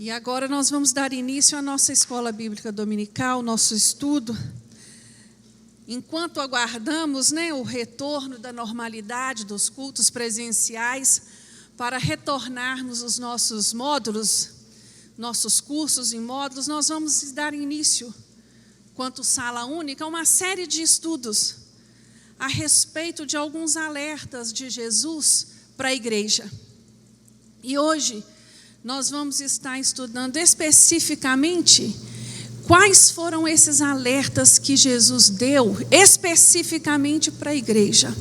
E agora nós vamos dar início à nossa escola bíblica dominical, nosso estudo. Enquanto aguardamos, o retorno da normalidade dos cultos presenciais, para retornarmos os nossos módulos, nossos cursos em módulos, nós vamos dar início, quanto sala única, a uma série de estudos a respeito de alguns alertas de Jesus para a igreja. E hoje nós vamos estar estudando especificamente quais foram esses alertas que Jesus deu especificamente para a igreja.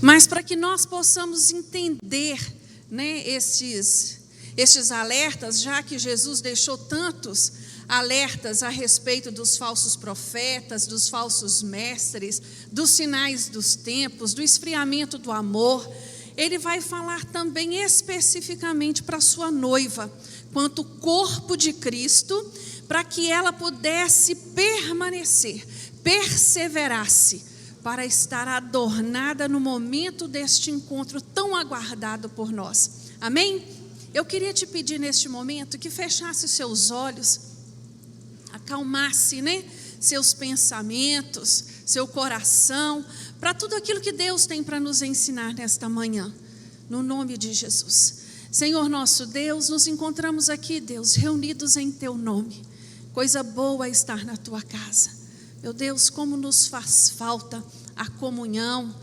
Mas para que nós possamos entender, estes alertas, já que Jesus deixou tantos alertas a respeito dos falsos profetas, dos falsos mestres, dos sinais dos tempos, do esfriamento do amor, ele vai falar também especificamente para a sua noiva, quanto corpo de Cristo, para que ela pudesse permanecer, perseverasse, para estar adornada no momento deste encontro tão aguardado por nós. Amém? Eu queria te pedir neste momento que fechasse os seus olhos, acalmasse, seus pensamentos, seu coração, para tudo aquilo que Deus tem para nos ensinar nesta manhã, no nome de Jesus. Senhor nosso Deus, nos encontramos aqui, Deus, reunidos em Teu nome. Coisa boa é estar na Tua casa. Meu Deus, como nos faz falta a comunhão,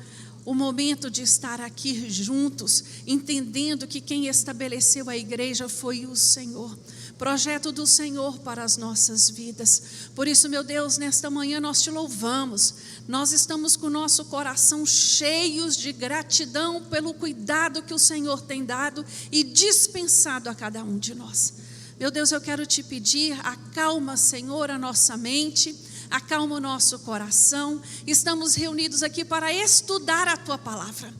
o momento de estar aqui juntos, entendendo que quem estabeleceu a igreja foi o Senhor. Projeto do Senhor para as nossas vidas. Por isso, meu Deus, nesta manhã nós Te louvamos. Nós estamos com o nosso coração cheios de gratidão pelo cuidado que o Senhor tem dado e dispensado a cada um de nós. Meu Deus, eu quero Te pedir, acalma, Senhor, a nossa mente, acalma o nosso coração. Estamos reunidos aqui para estudar a Tua palavra.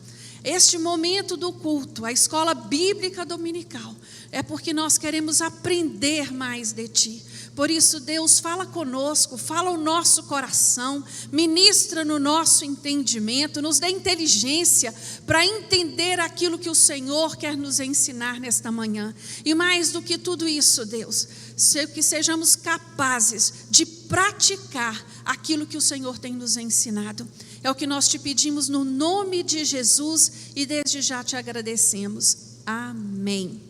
Este momento do culto, a escola bíblica dominical, é porque nós queremos aprender mais de Ti. Por isso, Deus, fala conosco, fala o nosso coração, ministra no nosso entendimento, nos dê inteligência para entender aquilo que o Senhor quer nos ensinar nesta manhã. E mais do que tudo isso, Deus, que sejamos capazes de praticar aquilo que o Senhor tem nos ensinado. É o que nós Te pedimos no nome de Jesus e desde já Te agradecemos. Amém.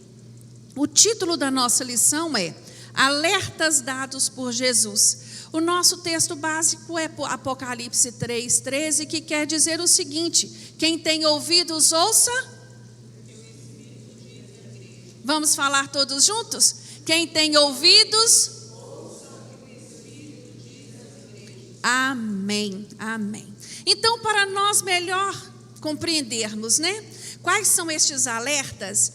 O título da nossa lição é Alertas dados por Jesus. O nosso texto básico é Apocalipse 3:13, que quer dizer o seguinte: quem tem ouvidos, ouça. Vamos falar todos juntos? Quem tem ouvidos, amém, amém. Então, para nós melhor compreendermos, quais são estes alertas,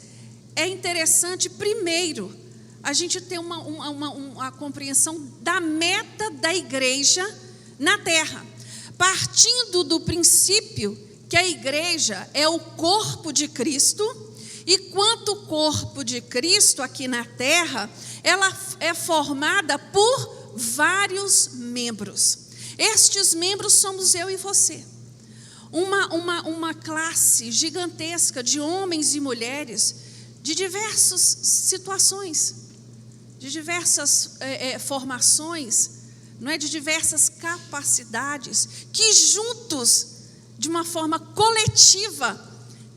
é interessante, primeiro, a gente ter uma compreensão da meta da igreja na terra. Partindo do princípio que a igreja é o corpo de Cristo, e quanto corpo de Cristo aqui na terra, ela é formada por vários membros. Estes membros somos eu e você. Uma classe gigantesca de homens e mulheres de diversas situações, de diversas formações, de diversas capacidades, que juntos, de uma forma coletiva,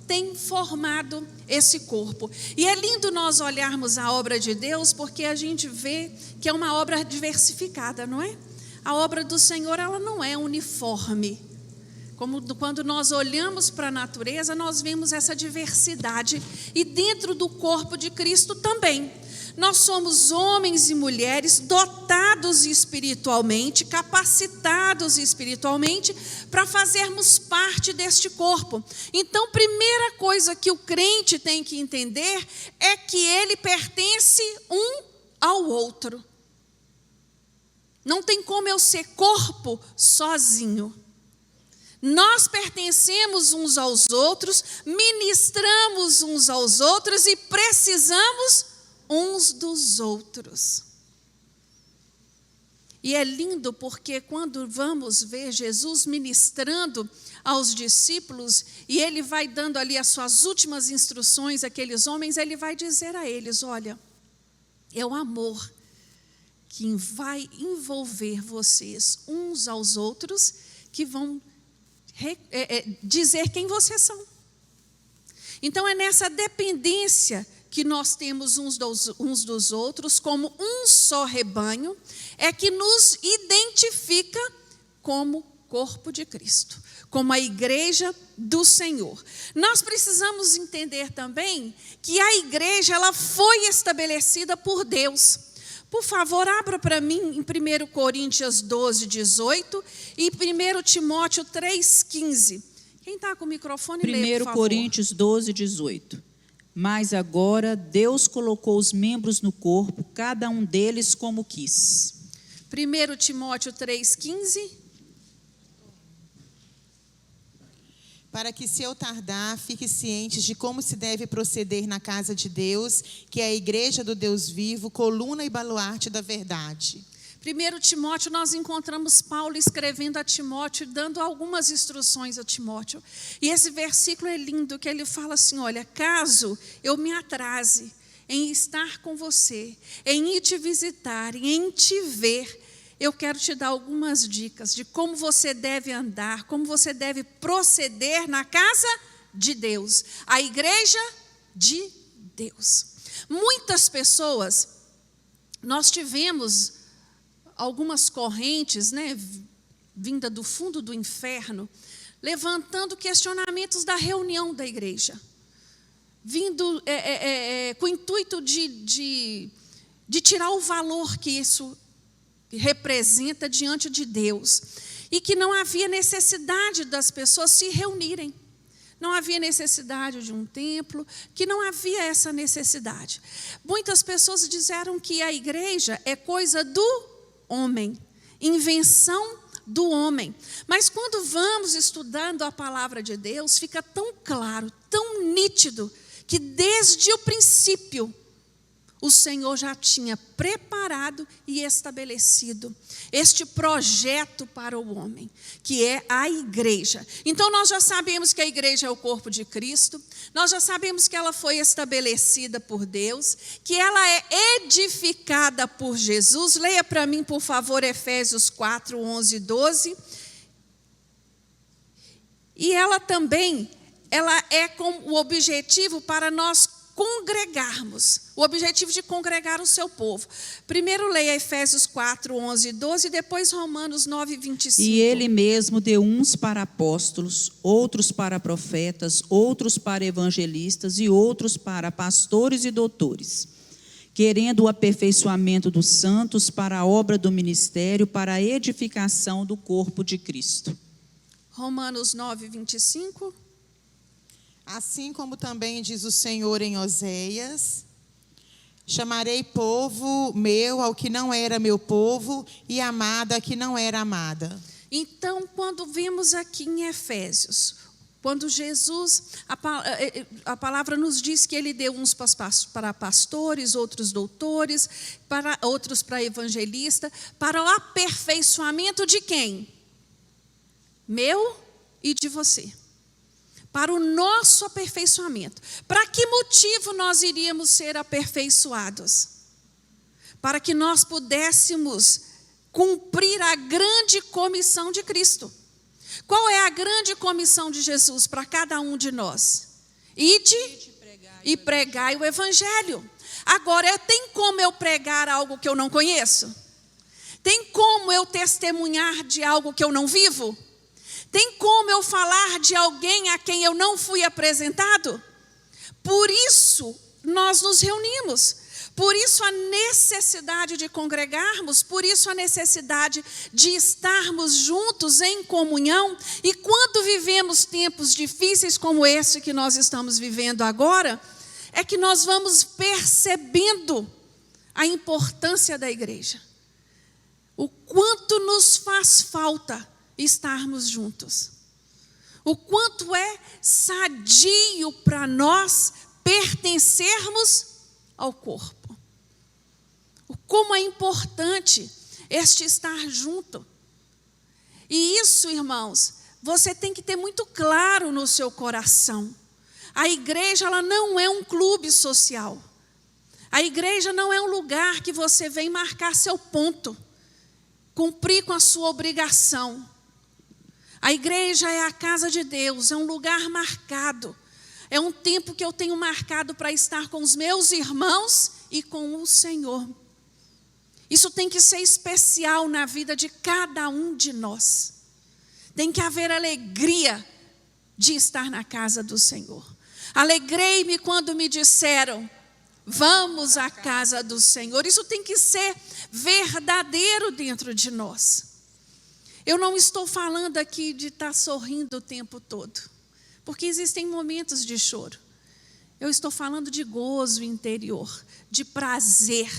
têm formado esse corpo. E é lindo nós olharmos a obra de Deus, porque a gente vê que é uma obra diversificada, não é? A obra do Senhor, ela não é uniforme. Como quando nós olhamos para a natureza, nós vemos essa diversidade. E dentro do corpo de Cristo também. Nós somos homens e mulheres dotados espiritualmente, capacitados espiritualmente, para fazermos parte deste corpo. Então, primeira coisa que o crente tem que entender é que ele pertence um ao outro. Não tem como eu ser corpo sozinho. Nós pertencemos uns aos outros, ministramos uns aos outros e precisamos uns dos outros. E é lindo porque quando vamos ver Jesus ministrando aos discípulos, e ele vai dando ali as suas últimas instruções àqueles homens, ele vai dizer a eles: olha, É o amor que vai envolver vocês uns aos outros, que vão dizer quem vocês são. Então é nessa dependência que nós temos uns dos outros, como um só rebanho, é que nos identifica como corpo de Cristo, como a igreja do Senhor. Nós precisamos entender também que a igreja, ela foi estabelecida por Deus. Por favor, abra para mim em 1 Coríntios 12, 18 e 1 Timóteo 3, 15. Quem está com o microfone, lê, por favor. 1 Coríntios 12, 18. Mas agora Deus colocou os membros no corpo, cada um deles como quis. 1 Timóteo 3, 15. Para que, se eu tardar, fique cientes de como se deve proceder na casa de Deus, que é a igreja do Deus vivo, coluna e baluarte da verdade. 1 Timóteo, nós encontramos Paulo escrevendo a Timóteo, dando algumas instruções a Timóteo. E esse versículo é lindo, que ele fala assim, olha, caso eu me atrase em estar com você, em ir te visitar, em te ver, eu quero te dar algumas dicas de como você deve andar, como você deve proceder na casa de Deus, a igreja de Deus. Muitas pessoas, nós tivemos algumas correntes, vinda do fundo do inferno, levantando questionamentos da reunião da igreja, vindo com o intuito de tirar o valor que isso representa diante de Deus, e que não havia necessidade das pessoas se reunirem, não havia necessidade de um templo, que não havia essa necessidade. Muitas pessoas disseram que a igreja é coisa do homem, invenção do homem. Mas quando vamos estudando a palavra de Deus, fica tão claro, tão nítido, que desde o princípio o Senhor já tinha preparado e estabelecido este projeto para o homem, que é a igreja. Então nós já sabemos que a igreja é o corpo de Cristo, nós já sabemos que ela foi estabelecida por Deus, que ela é edificada por Jesus. Leia para mim, por favor, Efésios 4, 11 e 12. E ela também, ela é com o objetivo para nós congregarmos, o objetivo de congregar o seu povo. Primeiro leia Efésios 4, 11 e 12, e depois Romanos 9, 25. E ele mesmo deu uns para apóstolos, outros para profetas, outros para evangelistas e outros para pastores e doutores, querendo o aperfeiçoamento dos santos para a obra do ministério, para a edificação do corpo de Cristo. Romanos 9, 25. Assim como também diz o Senhor em Oséias, chamarei povo meu ao que não era meu povo, e amada a que não era amada. Então, quando vemos aqui em Efésios, quando Jesus, a palavra nos diz que ele deu uns para pastores, outros doutores, outros para evangelista, para o aperfeiçoamento de quem? Meu e de você. Para o nosso aperfeiçoamento. Para que motivo nós iríamos ser aperfeiçoados? Para que nós pudéssemos cumprir a grande comissão de Cristo. Qual é a grande comissão de Jesus para cada um de nós? Ide e pregai o evangelho. Agora, tem como eu pregar algo que eu não conheço? Tem como eu testemunhar de algo que eu não vivo? Tem como eu falar de alguém a quem eu não fui apresentado? Por isso nós nos reunimos, por isso a necessidade de congregarmos, por isso a necessidade de estarmos juntos em comunhão. E quando vivemos tempos difíceis como esse que nós estamos vivendo agora, é que nós vamos percebendo a importância da igreja, o quanto nos faz falta estarmos juntos, o quanto é sadio para nós pertencermos ao corpo, como é importante este estar junto. E isso, irmãos, você tem que ter muito claro no seu coração. A igreja, ela não é um clube social. A igreja não é um lugar que você vem marcar seu ponto, cumprir com a sua obrigação. A igreja é a casa de Deus, é um lugar marcado. É um tempo que eu tenho marcado para estar com os meus irmãos e com o Senhor. Isso tem que ser especial na vida de cada um de nós. Tem que haver alegria de estar na casa do Senhor. Alegrei-me quando me disseram, vamos à casa do Senhor. Isso tem que ser verdadeiro dentro de nós. Eu não estou falando aqui de estar sorrindo o tempo todo, porque existem momentos de choro. Eu estou falando de gozo interior, de prazer,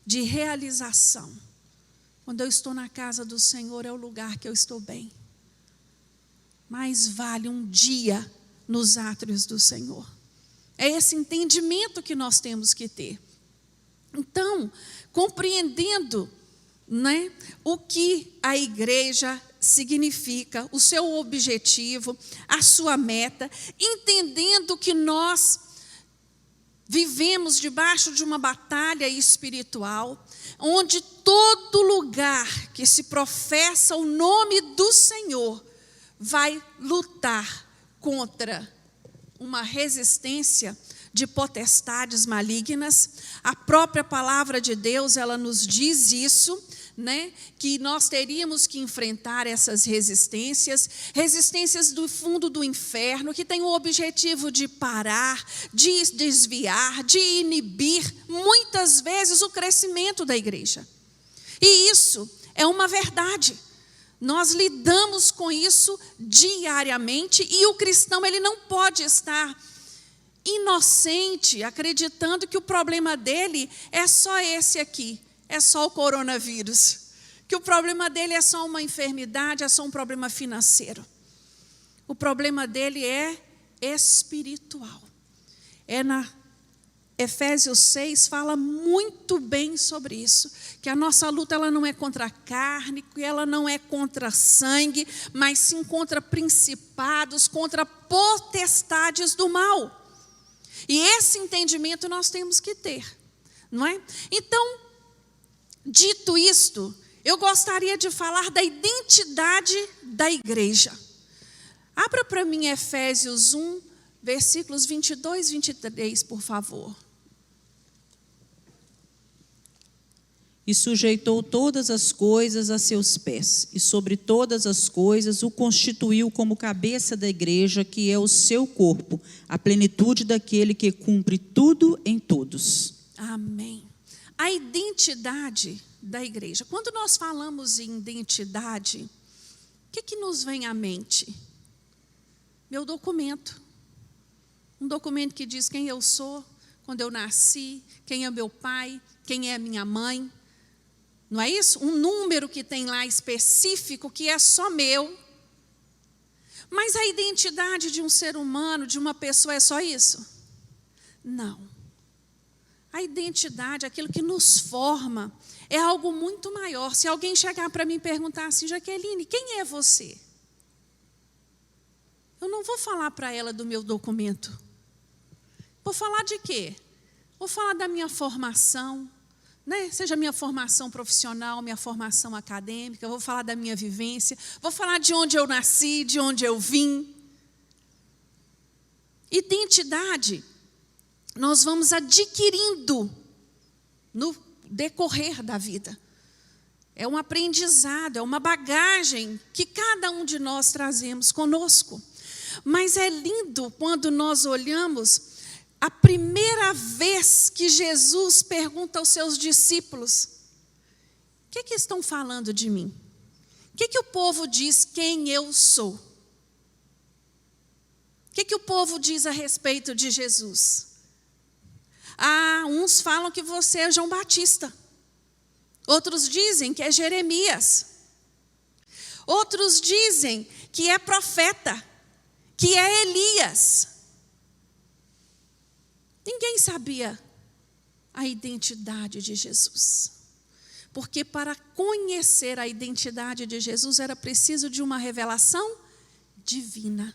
de realização. Quando eu estou na casa do Senhor, é o lugar que eu estou bem. Mais vale um dia nos átrios do Senhor. É esse entendimento que nós temos que ter. Então, compreendendo, né, o que a igreja significa, o seu objetivo, a sua meta, entendendo que nós vivemos debaixo de uma batalha espiritual, onde todo lugar que se professa o nome do Senhor vai lutar contra uma resistência de potestades malignas. A própria palavra de Deus, ela nos diz isso, né? Que nós teríamos que enfrentar essas resistências do fundo do inferno, que tem o objetivo de parar, de desviar, de inibir, muitas vezes, o crescimento da igreja. E isso é uma verdade. Nós lidamos com isso diariamente, e o cristão, ele não pode estar inocente, acreditando que o problema dele é só esse aqui, é só o coronavírus, que o problema dele é só uma enfermidade, é só um problema financeiro. O problema dele é espiritual. Efésios 6 fala muito bem sobre isso, que a nossa luta, ela não é contra a carne, que ela não é contra sangue, mas sim contra principados, contra potestades do mal. E esse entendimento nós temos que ter, não é? Então, dito isto, eu gostaria de falar da identidade da igreja. Abra para mim Efésios 1, versículos 22 e 23, por favor. E sujeitou todas as coisas a seus pés, e sobre todas as coisas o constituiu como cabeça da igreja, que é o seu corpo, a plenitude daquele que cumpre tudo em todos. Amém. A identidade da igreja. Quando nós falamos em identidade, o que nos vem à mente? Meu documento. Um documento que diz quem eu sou, quando eu nasci, quem é meu pai, quem é minha mãe. Não é isso? Um número que tem lá específico, que é só meu. Mas a identidade de um ser humano, de uma pessoa, é só isso? Não. A identidade, aquilo que nos forma, é algo muito maior. Se alguém chegar para mim e perguntar assim, Jaqueline, quem é você? Eu não vou falar para ela do meu documento. Vou falar de quê? Vou falar da minha formação, né? Seja minha formação profissional, minha formação acadêmica, vou falar da minha vivência, vou falar de onde eu nasci, de onde eu vim. Identidade, nós vamos adquirindo no decorrer da vida. É um aprendizado, é uma bagagem que cada um de nós trazemos conosco. Mas é lindo quando nós olhamos a primeira vez que Jesus pergunta aos seus discípulos: o que estão falando de mim? O que o povo diz quem eu sou? O que o povo diz a respeito de Jesus? Uns falam que você é João Batista. Outros dizem que é Jeremias. Outros dizem que é profeta, que é Elias. Ninguém sabia a identidade de Jesus. Porque para conhecer a identidade de Jesus era preciso de uma revelação divina.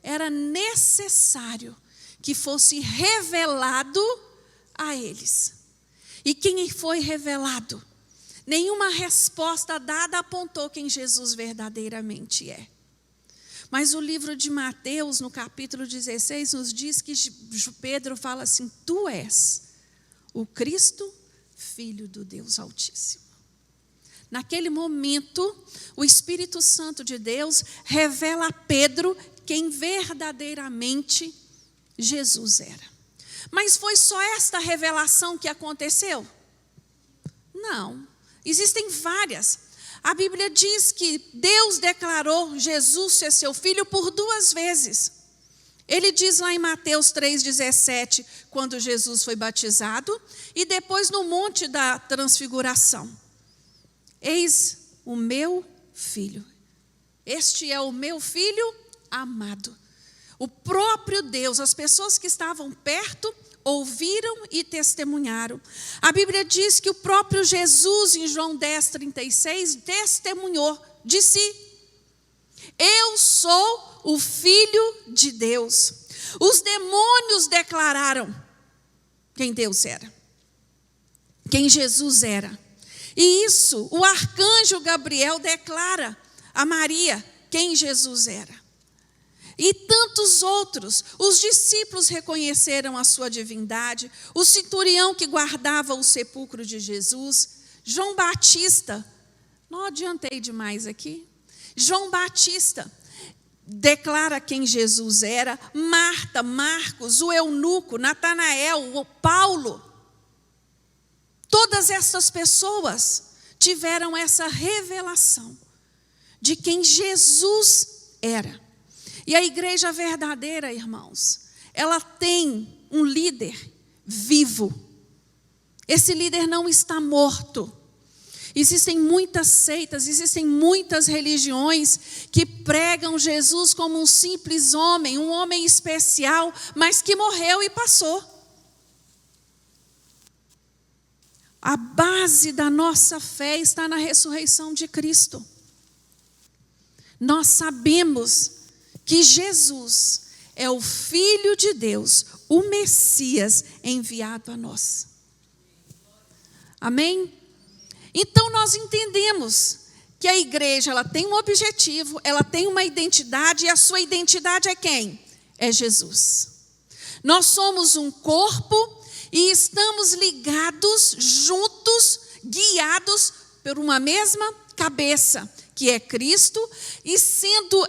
Era necessário que fosse revelado a eles. E quem foi revelado? Nenhuma resposta dada apontou quem Jesus verdadeiramente é. Mas o livro de Mateus, no capítulo 16, nos diz que Pedro fala assim: tu és o Cristo, Filho do Deus Altíssimo. Naquele momento, o Espírito Santo de Deus revela a Pedro quem verdadeiramente Jesus era. Mas foi só esta revelação que aconteceu? Não, existem várias. A Bíblia diz que Deus declarou Jesus ser seu filho por 2 vezes. Ele diz lá em Mateus 3,17, quando Jesus foi batizado, e depois no Monte da Transfiguração: eis o meu filho, este é o meu filho amado. O próprio Deus, as pessoas que estavam perto, ouviram e testemunharam. A Bíblia diz que o próprio Jesus, em João 10,36, testemunhou de si: eu sou o Filho de Deus. Os demônios declararam quem Deus era, quem Jesus era. E isso, o arcanjo Gabriel declara a Maria quem Jesus era. E tantos outros. Os discípulos reconheceram a sua divindade. O centurião que guardava o sepulcro de Jesus. João Batista, não adiantei demais aqui. João Batista declara quem Jesus era. Marta, Marcos, o eunuco, Natanael, o Paulo. Todas essas pessoas tiveram essa revelação de quem Jesus era. E a igreja verdadeira, irmãos, ela tem um líder vivo. Esse líder não está morto. Existem muitas seitas, existem muitas religiões que pregam Jesus como um simples homem, um homem especial, mas que morreu e passou. A base da nossa fé está na ressurreição de Cristo. Nós sabemos que Jesus é o Filho de Deus, o Messias enviado a nós. Amém? Então nós entendemos que a igreja ela tem um objetivo, ela tem uma identidade, e a sua identidade é quem? É Jesus. Nós somos um corpo e estamos ligados, juntos, guiados por uma mesma cabeça, que é Cristo, e sendo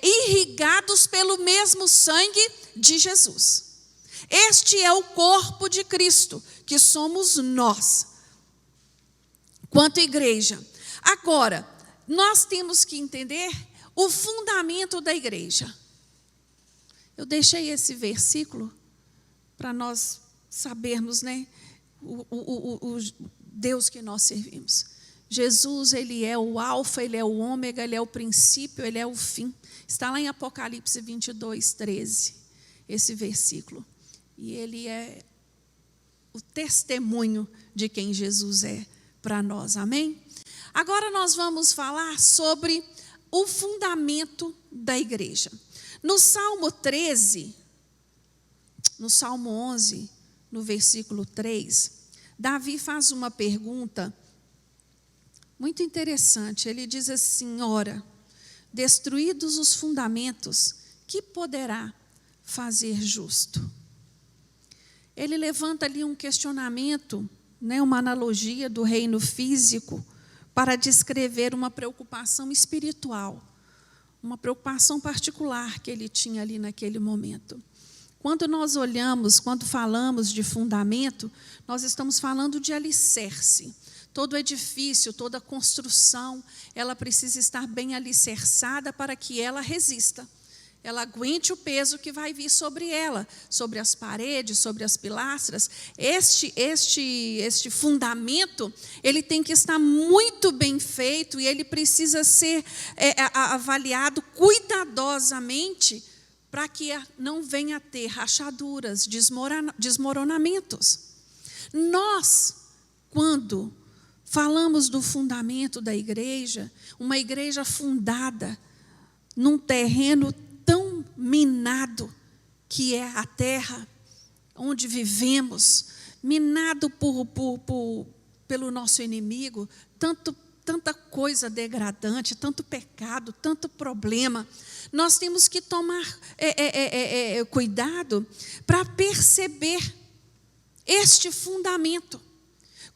irrigados pelo mesmo sangue de Jesus. Este é o corpo de Cristo, que somos nós, quanto igreja. Agora, nós temos que entender o fundamento da igreja. Eu deixei esse versículo para nós sabermos, né, o Deus que nós servimos. Jesus, ele é o alfa, ele é o ômega, ele é o princípio, ele é o fim. Está lá em Apocalipse 22:13, esse versículo. E ele é o testemunho de quem Jesus é para nós, amém? Agora nós vamos falar sobre o fundamento da igreja. No Salmo 13, no Salmo 11, no versículo 3, Davi faz uma pergunta muito interessante. Ele diz assim: ora, destruídos os fundamentos, que poderá fazer justo? Ele levanta ali um questionamento, né, uma analogia do reino físico para descrever uma preocupação espiritual, uma preocupação particular que ele tinha ali naquele momento. Quando nós olhamos, quando falamos de fundamento, nós estamos falando de alicerce. Todo edifício, toda construção, ela precisa estar bem alicerçada para que ela resista. Ela aguente o peso que vai vir sobre ela, sobre as paredes, sobre as pilastras. Este fundamento, ele tem que estar muito bem feito e ele precisa ser avaliado cuidadosamente para que não venha a ter rachaduras, desmoronamentos. Nós, quando falamos do fundamento da igreja, uma igreja fundada num terreno tão minado que é a terra, onde vivemos, minado pelo nosso inimigo, tanta coisa degradante, tanto pecado, tanto problema. Nós temos que tomar cuidado para perceber este fundamento,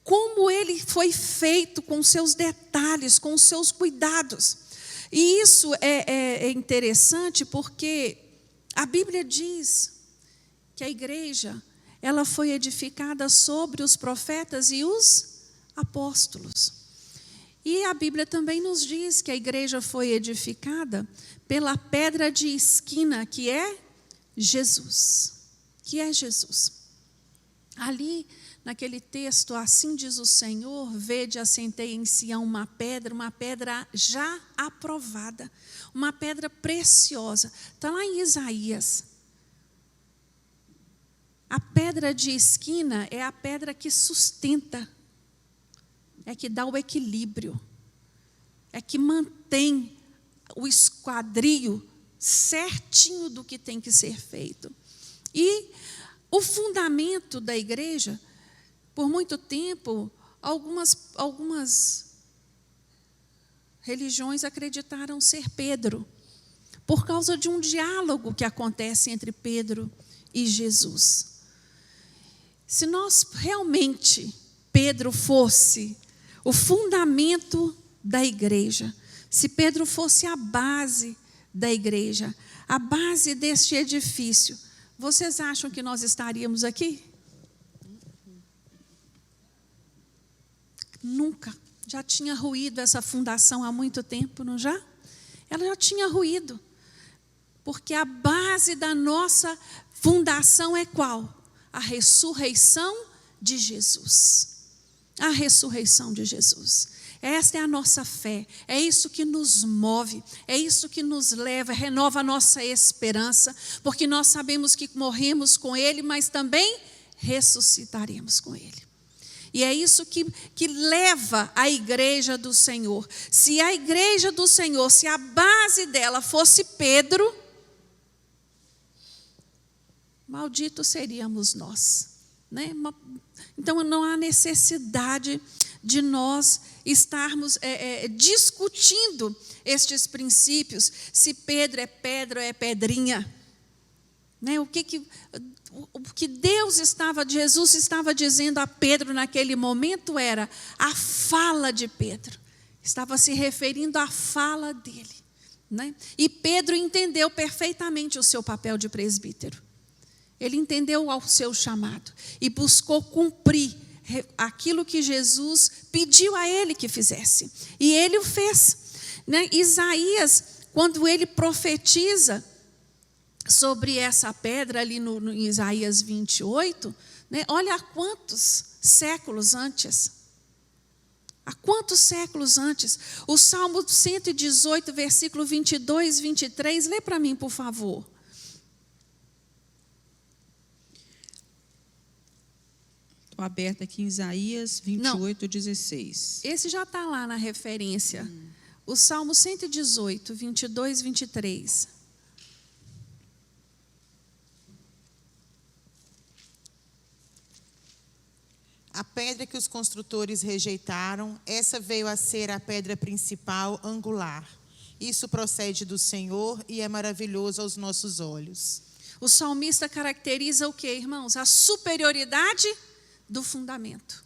como ele foi feito, com seus detalhes, com seus cuidados. E isso é interessante porque a Bíblia diz que a igreja, ela foi edificada sobre os profetas e os apóstolos. E a Bíblia também nos diz que a igreja foi edificada pela pedra de esquina, que é Jesus. Que é Jesus. Ali, naquele texto, assim diz o Senhor: vede, assentei em Sião uma pedra já aprovada, uma pedra preciosa. Está lá em Isaías. A pedra de esquina é a pedra que sustenta, é que dá o equilíbrio, é que mantém o esquadrio certinho do que tem que ser feito. E o fundamento da igreja, por muito tempo, algumas religiões acreditaram ser Pedro, por causa de um diálogo que acontece entre Pedro e Jesus. Se nós realmente, Pedro fosse o fundamento da igreja, se Pedro fosse a base da igreja, a base deste edifício, vocês acham que nós estaríamos aqui? Nunca. Já tinha ruído essa fundação há muito tempo, não já? Ela já tinha ruído. Porque a base da nossa fundação é qual? A ressurreição de Jesus. A ressurreição de Jesus. Esta é a nossa fé, é isso que nos move, é isso que nos leva, renova a nossa esperança, porque nós sabemos que morremos com Ele, mas também ressuscitaremos com Ele. E é isso que leva a igreja do Senhor. Se a igreja do Senhor, se a base dela fosse Pedro, malditos seríamos nós, né? Então não há necessidade de nós estarmos discutindo estes princípios, se Pedro é pedra ou é pedrinha, né? O que Jesus estava dizendo a Pedro naquele momento era a fala de Pedro, estava se referindo à fala dele, né? E Pedro entendeu perfeitamente o seu papel de presbítero. Ele entendeu o seu chamado e buscou cumprir aquilo que Jesus pediu a ele que fizesse. E ele o fez, né? Isaías, quando ele profetiza sobre essa pedra ali no Isaías 28, né? Olha há quantos séculos antes. Há quantos séculos antes? O Salmo 118, versículo 22, 23. Lê para mim, por favor. Aberta aqui em Isaías 28, 16. Esse já está lá na referência. O Salmo 118, 22, 23. A pedra que os construtores rejeitaram, essa veio a ser a pedra principal, angular. Isso procede do Senhor e é maravilhoso aos nossos olhos. O salmista caracteriza o quê, irmãos? A superioridade do fundamento.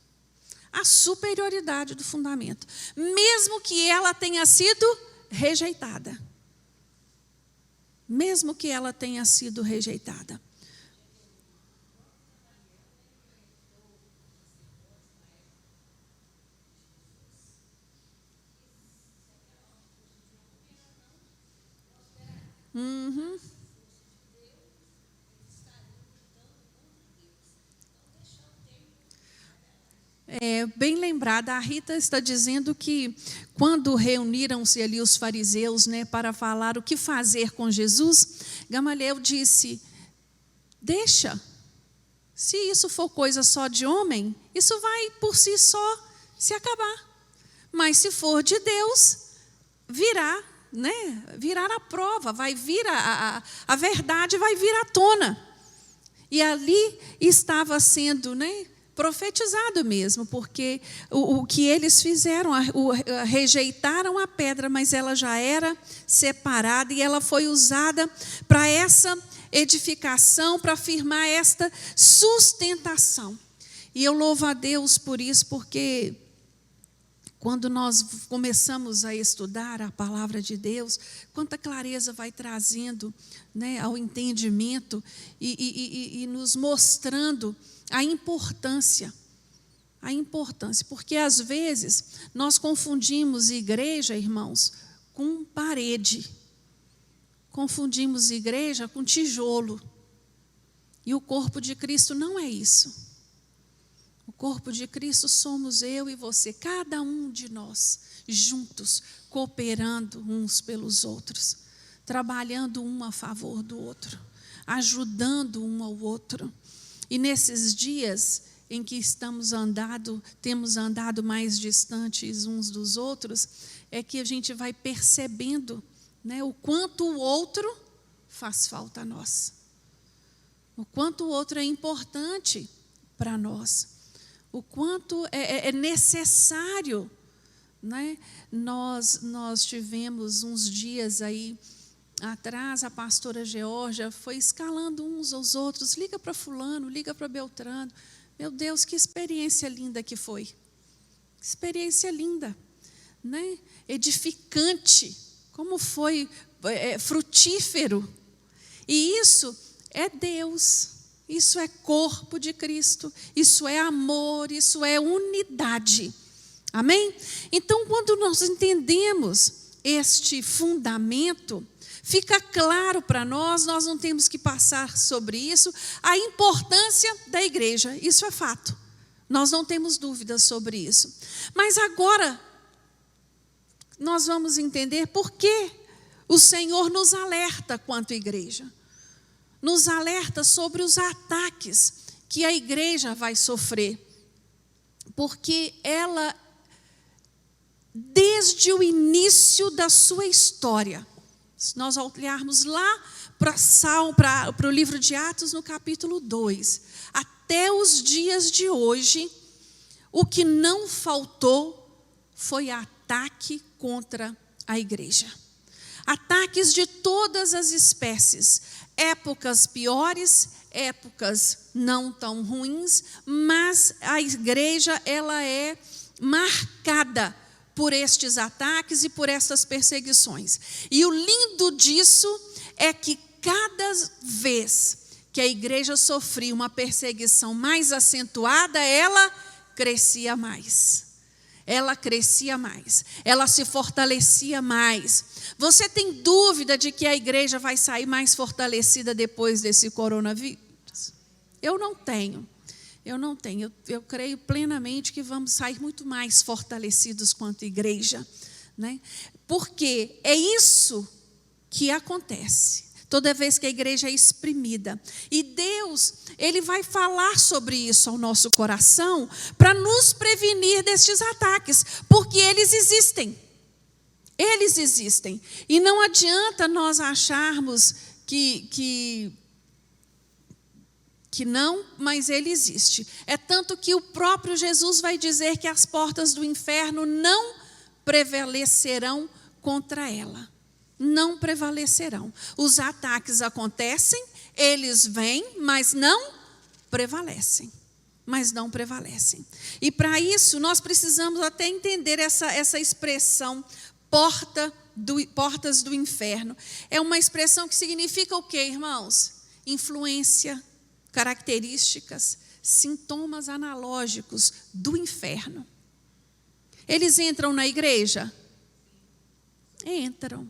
A superioridade do fundamento. Mesmo que ela tenha sido rejeitada. Mesmo que ela tenha sido rejeitada. Uhum. Bem lembrada, a Rita está dizendo que quando reuniram-se ali os fariseus, né, para falar o que fazer com Jesus, Gamaliel disse: deixa, se isso for coisa só de homem, isso vai por si só se acabar, mas se for de Deus, virá, né, virá a prova, vai vir a verdade vai vir à tona. E ali estava sendo, profetizado mesmo, porque o que eles fizeram, rejeitaram a pedra, mas ela já era separada e ela foi usada para essa edificação, para firmar esta sustentação. E eu louvo a Deus por isso, porque quando nós começamos a estudar a palavra de Deus, quanta clareza vai trazendo, ao entendimento e nos mostrando a importância, porque às vezes nós confundimos igreja, irmãos, com parede, confundimos igreja com tijolo, e o corpo de Cristo não é isso. O corpo de Cristo somos eu e você, cada um de nós, juntos, cooperando uns pelos outros, trabalhando um a favor do outro, ajudando um ao outro. E nesses dias em que temos andado mais distantes uns dos outros, é que a gente vai percebendo, o quanto o outro faz falta a nós, o quanto o outro é importante para nós, o quanto é necessário. Nós tivemos uns dias aí atrás, a pastora Georgia foi escalando uns aos outros, liga para fulano, liga para Beltrano. Meu Deus, que experiência linda que foi. Experiência linda, edificante, como foi frutífero. E isso é Deus, isso é corpo de Cristo, isso é amor, isso é unidade. Amém? Então, quando nós entendemos este fundamento, fica claro para nós não temos que passar sobre isso, a importância da igreja, isso é fato. Nós não temos dúvidas sobre isso. Mas agora, nós vamos entender por que o Senhor nos alerta quanto à igreja. Nos alerta sobre os ataques que a igreja vai sofrer. Porque ela, desde o início da sua história, se nós olharmos lá para o livro de Atos, no capítulo 2, até os dias de hoje, o que não faltou foi ataque contra a igreja. Ataques de todas as espécies, épocas piores, épocas não tão ruins, mas a igreja ela é marcada por estes ataques e por estas perseguições. E o lindo disso é que cada vez que a igreja sofria uma perseguição mais acentuada, ela crescia mais. Ela crescia mais, ela se fortalecia mais. Você tem dúvida de que a igreja vai sair mais fortalecida depois desse coronavírus? Eu não tenho. Eu creio plenamente que vamos sair muito mais fortalecidos quanto igreja, Porque é isso que acontece toda vez que a igreja é exprimida. E Deus, Ele vai falar sobre isso ao nosso coração para nos prevenir destes ataques, porque eles existem. Eles existem. E não adianta nós acharmos que não, mas ele existe. É tanto que o próprio Jesus vai dizer que as portas do inferno não prevalecerão contra ela. Não prevalecerão. Os ataques acontecem, eles vêm, mas não prevalecem. E para isso, nós precisamos até entender essa expressão, portas do inferno. É uma expressão que significa o quê, irmãos? Influência, características, sintomas analógicos do inferno. Eles entram na igreja? Entram.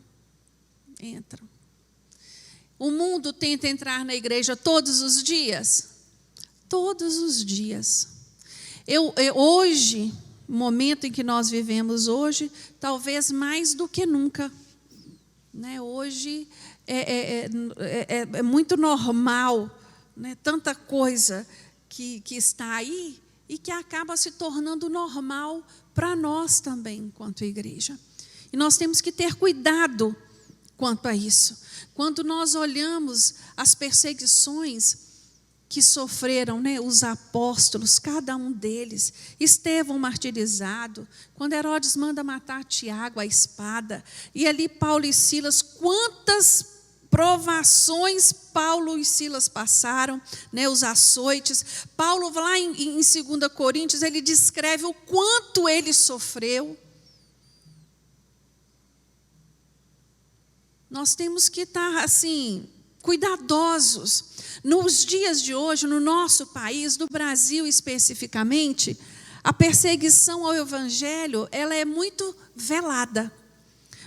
O mundo tenta entrar na igreja todos os dias? Todos os dias. Hoje, o momento em que nós vivemos hoje, talvez mais do que nunca. Hoje é muito normal, tanta coisa que está aí e que acaba se tornando normal para nós também, enquanto igreja. E nós temos que ter cuidado quanto a isso. Quando nós olhamos as perseguições que sofreram, né, os apóstolos, cada um deles. Estevão martirizado, quando Herodes manda matar Tiago à espada. E ali Paulo e Silas, quantas provações Paulo e Silas passaram, né, os açoites. Paulo, lá em 2 Coríntios, ele descreve o quanto ele sofreu. Nós temos que estar, assim, cuidadosos. Nos dias de hoje, no nosso país, no Brasil especificamente, a perseguição ao evangelho, ela é muito velada,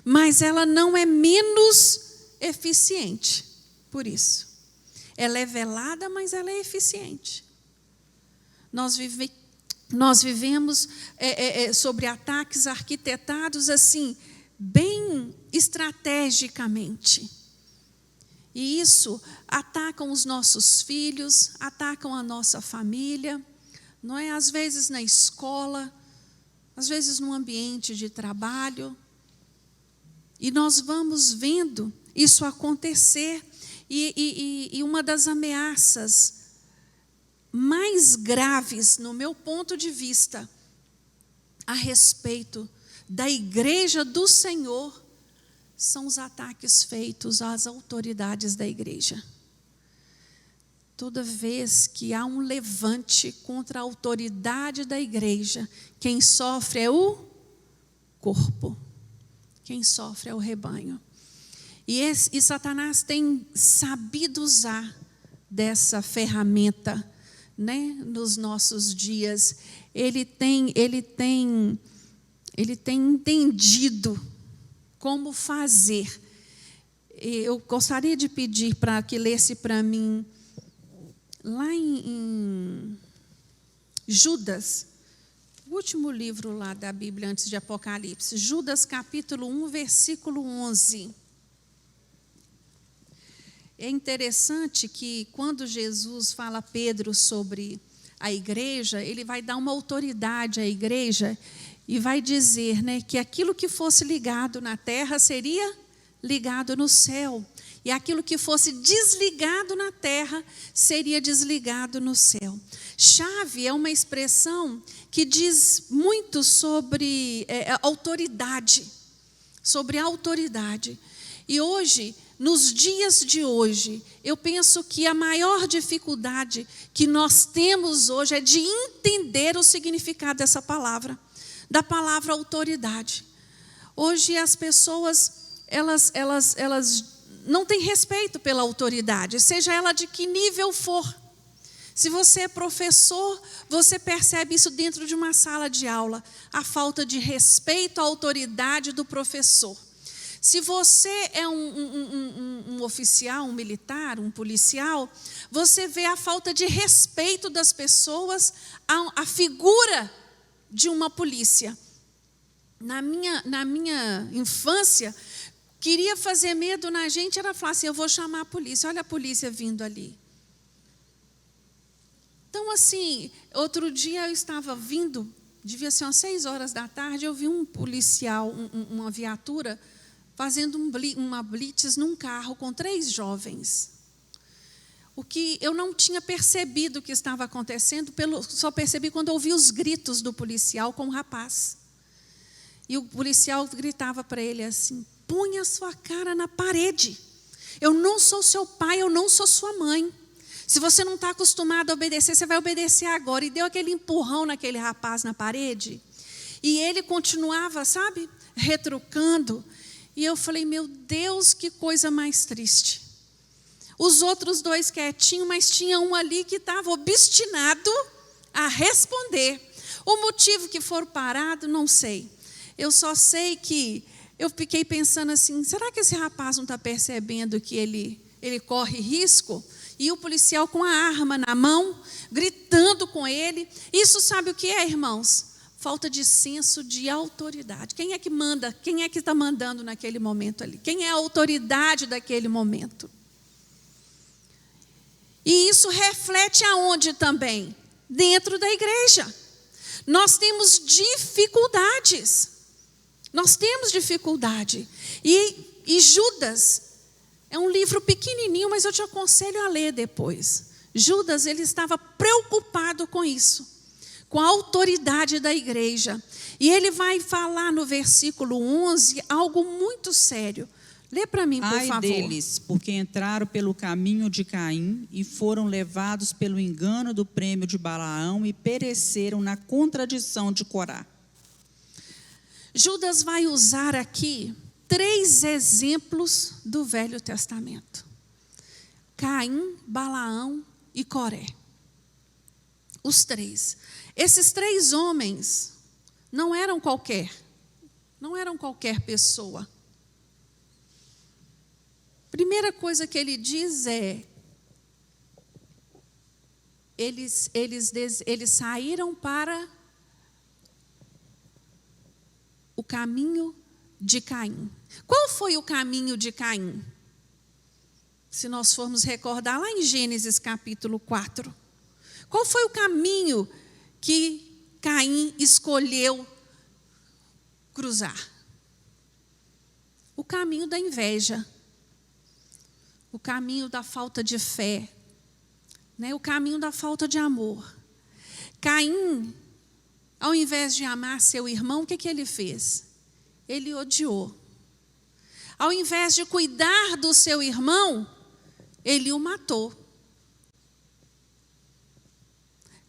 mas ela não é menos eficiente por isso. Ela é velada, mas ela é eficiente. Nós vivemos sobre ataques arquitetados assim, bem estrategicamente. E isso atacam os nossos filhos, atacam a nossa família, não é? Às vezes na escola, às vezes no ambiente de trabalho. E nós vamos vendo isso acontecer. E uma das ameaças mais graves, no meu ponto de vista, a respeito da igreja do Senhor, são os ataques feitos às autoridades da igreja. Toda vez que há um levante contra a autoridade da igreja, quem sofre é o corpo, quem sofre é o rebanho. E Satanás tem sabido usar dessa ferramenta, né, nos nossos dias. Ele tem entendido como fazer. Eu gostaria de pedir para que lesse para mim, lá em Judas, o último livro lá da Bíblia antes de Apocalipse, Judas capítulo 1, versículo 11. É interessante que quando Jesus fala a Pedro sobre a igreja, ele vai dar uma autoridade à igreja e vai dizer, né, que aquilo que fosse ligado na terra seria ligado no céu. E aquilo que fosse desligado na terra seria desligado no céu. Chave é uma expressão que diz muito sobre autoridade. Sobre autoridade. E hoje, nos dias de hoje, eu penso que a maior dificuldade que nós temos hoje é de entender o significado dessa palavra. Da palavra autoridade. Hoje as pessoas, elas não têm respeito pela autoridade, seja ela de que nível for. Se você é professor, você percebe isso dentro de uma sala de aula, a falta de respeito à autoridade do professor. Se você é um oficial, um militar, um policial, você vê a falta de respeito das pessoas à figura de uma polícia. Na minha infância, queria fazer medo na gente, era falar assim, eu vou chamar a polícia, olha a polícia vindo ali. Então assim, outro dia eu estava vindo, devia ser umas 6 horas da tarde, eu vi um policial, uma viatura, fazendo uma blitz num carro com 3 jovens. O que eu não tinha percebido que estava acontecendo, só percebi quando ouvi os gritos do policial com o rapaz. E o policial gritava para ele assim, punha a sua cara na parede. Eu não sou seu pai, eu não sou sua mãe. Se você não está acostumado a obedecer, você vai obedecer agora. E deu aquele empurrão naquele rapaz na parede. E ele continuava, sabe, retrucando. E eu falei, meu Deus, que coisa mais triste. Os outros 2 quietinhos, mas tinha um ali que estava obstinado a responder. O motivo que foram parados, não sei. Eu só sei que eu fiquei pensando assim, será que esse rapaz não está percebendo que ele corre risco? E o policial com a arma na mão, gritando com ele. Isso sabe o que é, irmãos? Falta de senso de autoridade. Quem é que manda? Quem é que está mandando naquele momento ali? Quem é a autoridade daquele momento? E isso reflete aonde também? Dentro da igreja. Nós temos dificuldades. Nós temos dificuldade. E Judas é um livro pequenininho, mas eu te aconselho a ler depois. Judas, ele estava preocupado com isso, com a autoridade da igreja. E ele vai falar no versículo 11 algo muito sério. Lê para mim, por favor. Ai deles, porque entraram pelo caminho de Caim e foram levados pelo engano do prêmio de Balaão e pereceram na contradição de Corá. Judas vai usar aqui 3 exemplos do Velho Testamento: Caim, Balaão e Coré. Os 3. Esses 3 homens não eram qualquer pessoa. Primeira coisa que ele diz é: eles saíram para o caminho de Caim. Qual foi o caminho de Caim? Se nós formos recordar lá em Gênesis capítulo 4. Qual foi o caminho que Caim escolheu cruzar? O caminho da inveja. O caminho da falta de fé, né? O caminho da falta de amor. Caim, ao invés de amar seu irmão, o que ele fez? Ele odiou. Ao invés de cuidar do seu irmão, ele o matou.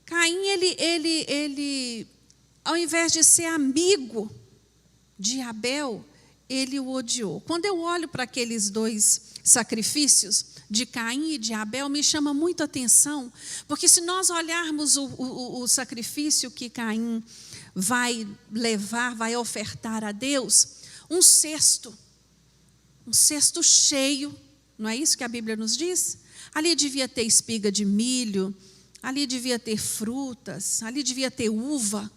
Caim, ele ao invés de ser amigo de Abel, ele o odiou. Quando eu olho para aqueles 2 sacrifícios de Caim e de Abel, me chama muito a atenção, porque se nós olharmos o sacrifício que Caim vai levar, vai ofertar a Deus, um cesto cheio, não é isso que a Bíblia nos diz? Ali devia ter espiga de milho, ali devia ter frutas, ali devia ter uva,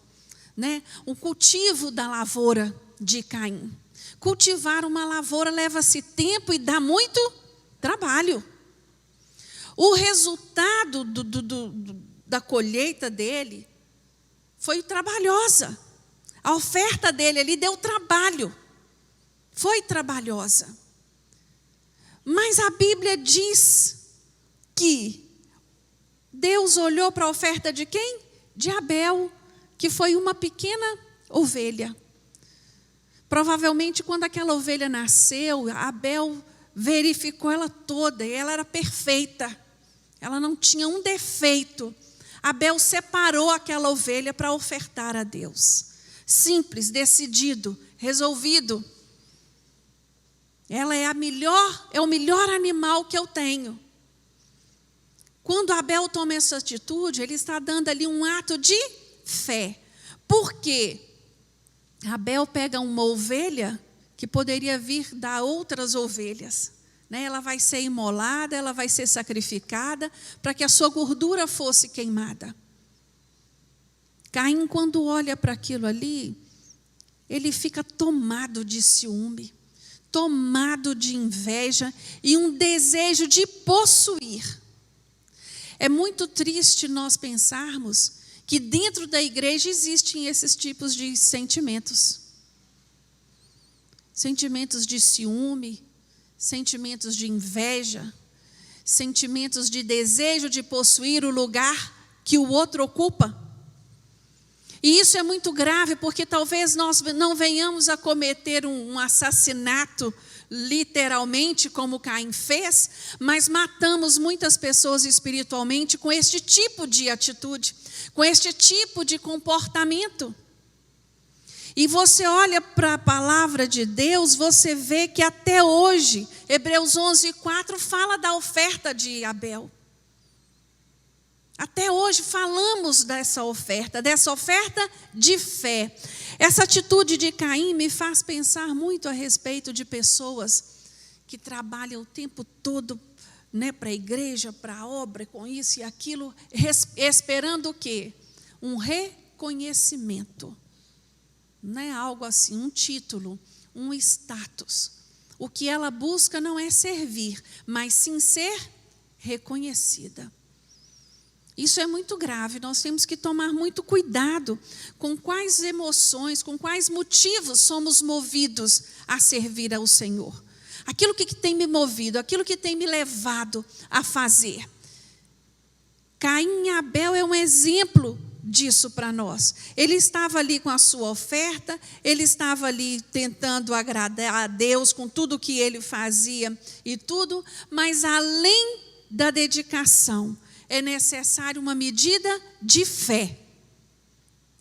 né? O cultivo da lavoura de Caim. Cultivar uma lavoura leva-se tempo e dá muito trabalho. O resultado da colheita dele foi trabalhosa. A oferta dele ali deu trabalho. Foi trabalhosa. Mas a Bíblia diz que Deus olhou para a oferta de quem? De Abel, que foi uma pequena ovelha. Provavelmente, quando aquela ovelha nasceu, Abel verificou ela toda, e ela era perfeita. Ela não tinha um defeito. Abel separou aquela ovelha para ofertar a Deus. Simples, decidido, resolvido. Ela é o melhor animal que eu tenho. Quando Abel toma essa atitude, ele está dando ali um ato de fé. Por quê? Abel pega uma ovelha que poderia vir dar outras ovelhas, né? Ela vai ser imolada, ela vai ser sacrificada para que a sua gordura fosse queimada. Caim, quando olha para aquilo ali, ele fica tomado de ciúme, tomado de inveja e um desejo de possuir. É muito triste nós pensarmos que dentro da igreja existem esses tipos de sentimentos. Sentimentos de ciúme, sentimentos de inveja, sentimentos de desejo de possuir o lugar que o outro ocupa. E isso é muito grave, porque talvez nós não venhamos a cometer um assassinato, literalmente, como Caim fez, mas matamos muitas pessoas espiritualmente com este tipo de atitude, com este tipo de comportamento. E você olha para a palavra de Deus, você vê que até hoje, Hebreus 11:4 fala da oferta de Abel. Até hoje falamos dessa oferta de fé. Essa atitude de Caim me faz pensar muito a respeito de pessoas que trabalham o tempo todo, né, para a igreja, para a obra, com isso e aquilo, esperando o quê? Um reconhecimento. Não é algo assim, um título, um status. O que ela busca não é servir, mas sim ser reconhecida. Isso é muito grave, nós temos que tomar muito cuidado com quais emoções, com quais motivos somos movidos a servir ao Senhor. Aquilo que tem me movido, aquilo que tem me levado a fazer. Caim e Abel é um exemplo disso para nós. Ele estava ali com a sua oferta, ele estava ali tentando agradar a Deus com tudo que ele fazia e tudo, mas além da dedicação, é necessário uma medida de fé.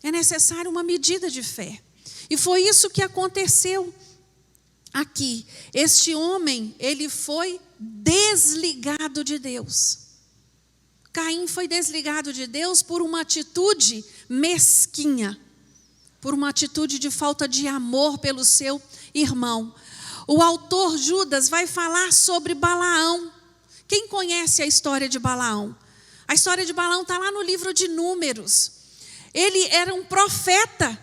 É necessário uma medida de fé. E foi isso que aconteceu aqui. Este homem, ele foi desligado de Deus. Caim foi desligado de Deus por uma atitude mesquinha, por uma atitude de falta de amor pelo seu irmão. O autor Judas vai falar sobre Balaão. Quem conhece a história de Balaão? A história de Balaão está lá no livro de Números. Ele era um profeta.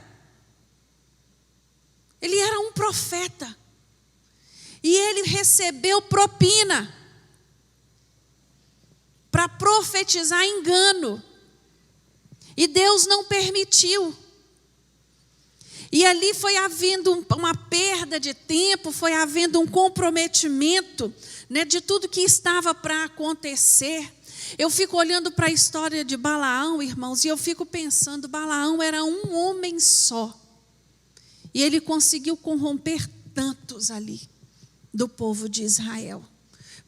Ele era um profeta. E ele recebeu propina para profetizar engano. E Deus não permitiu. E ali foi havendo uma perda de tempo, foi havendo um comprometimento, né, de tudo que estava para acontecer. Eu fico olhando para a história de Balaão, irmãos, e eu fico pensando, Balaão era um homem só. E ele conseguiu corromper tantos ali do povo de Israel,